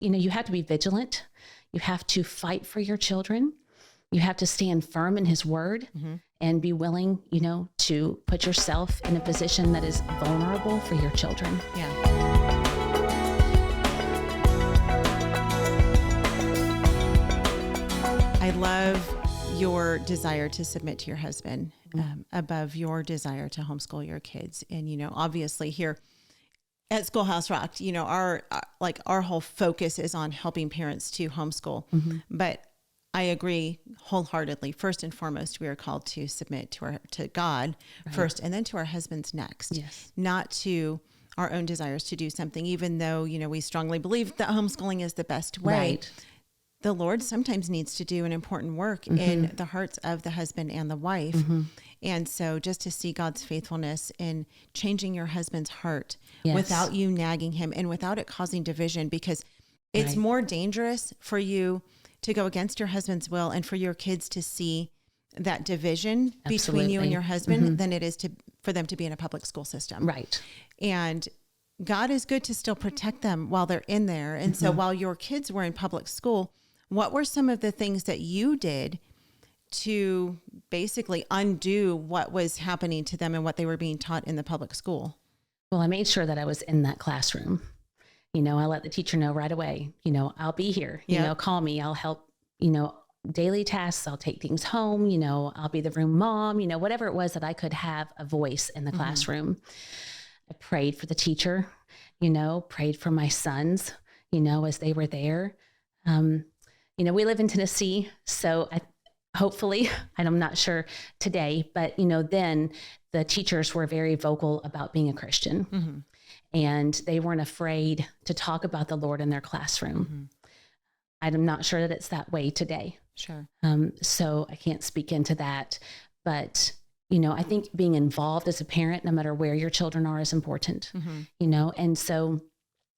you have to be vigilant. You have to fight for your children. You have to stand firm in his word and be willing, to put yourself in a position that is vulnerable for your children. Yeah. I love your desire to submit to your husband above your desire to homeschool your kids. And, obviously here at Schoolhouse Rocked, our whole focus is on helping parents to homeschool. But I agree wholeheartedly. First and foremost, we are called to submit to God first, and then to our husbands next. Yes. Not to our own desires to do something, even though, we strongly believe that homeschooling is the best way. Right. The Lord sometimes needs to do an important work in the hearts of the husband and the wife. And so just to see God's faithfulness in changing your husband's heart without you nagging him and without it causing division, because it's more dangerous for you to go against your husband's will and for your kids to see that division between you and your husband than it is for them to be in a public school system. Right. And God is good to still protect them while they're in there. And so while your kids were in public school, what were some of the things that you did to basically undo what was happening to them and what they were being taught in the public school? Well, I made sure that I was in that classroom. I let the teacher know right away, I'll be here, call me, I'll help, daily tasks, I'll take things home, I'll be the room mom, whatever it was that I could have a voice in the classroom. I prayed for the teacher, prayed for my sons, as they were there. We live in Tennessee, so hopefully, and I'm not sure today, but, then the teachers were very vocal about being a Christian. And they weren't afraid to talk about the Lord in their classroom. I'm not sure that it's that way today. Sure. So I can't speak into that. But, I think being involved as a parent, no matter where your children are, is important. And so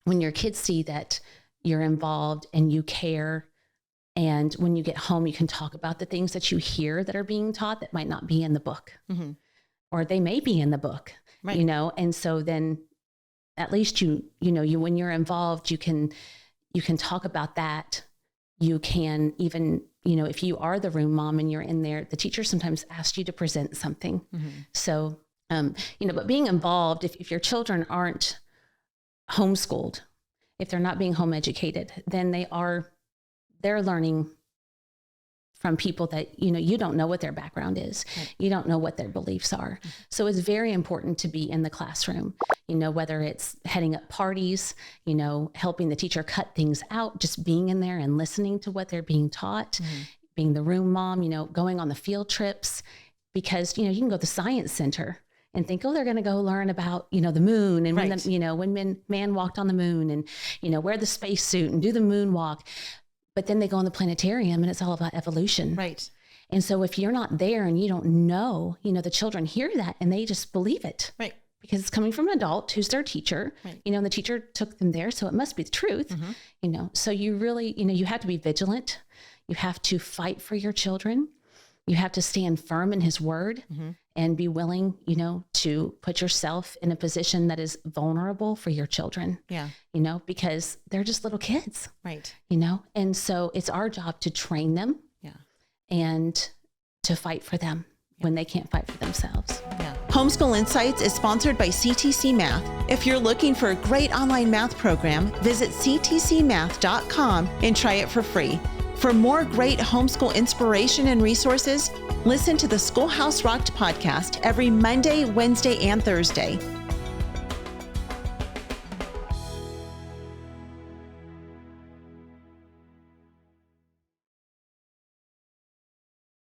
when your kids see that you're involved and you care, and when you get home, you can talk about the things that you hear that are being taught that might not be in the book, or they may be in the book, and so then at least you when you're involved, you can talk about that. You can even, if you are the room mom and you're in there, the teacher sometimes asks you to present something. So, but being involved, if your children aren't homeschooled, if they're not being home educated, then they're learning from people that, you don't know what their background is. Right. You don't know what their beliefs are. So it's very important to be in the classroom, whether it's heading up parties, helping the teacher cut things out, just being in there and listening to what they're being taught, being the room mom, going on the field trips, because, you can go to the science center and think, they're going to go learn about, the moon and when man walked on the moon and, wear the spacesuit and do the moonwalk. But then they go in the planetarium and it's all about evolution. Right. And so if you're not there and you don't know, the children hear that and they just believe it. Right. Because it's coming from an adult who's their teacher, and the teacher took them there. So it must be the truth, so you really, you have to be vigilant. You have to fight for your children. You have to stand firm in his word and be willing, to put yourself in a position that is vulnerable for your children. Yeah. Because they're just little kids. Right. And so it's our job to train them and to fight for them when they can't fight for themselves. Yeah. Homeschool Insights is sponsored by CTC Math. If you're looking for a great online math program, visit ctcmath.com and try it for free. For more great homeschool inspiration and resources, listen to the Schoolhouse Rocked podcast every Monday, Wednesday, and Thursday.